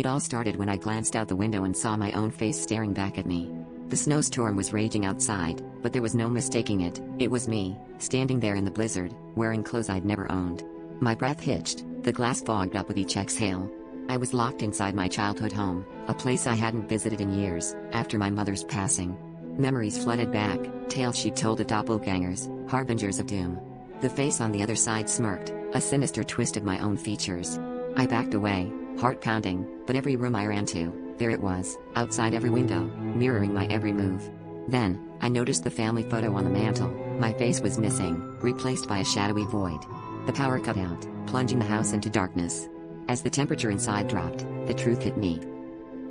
It all started when I glanced out the window and saw my own face staring back at me. The snowstorm was raging outside, but there was no mistaking it. It was me, standing there in the blizzard, wearing clothes I'd never owned. My breath hitched, the glass fogged up with each exhale. I was locked inside my childhood home, a place I hadn't visited in years, after my mother's passing. Memories flooded back, tales she'd told of doppelgangers, harbingers of doom. The face on the other side smirked, a sinister twist of my own features. I backed away, heart pounding, but every room I ran to, there it was, outside every window, mirroring my every move. Then, I noticed the family photo on the mantle. My face was missing, replaced by a shadowy void. The power cut out, plunging the house into darkness. As the temperature inside dropped, the truth hit me.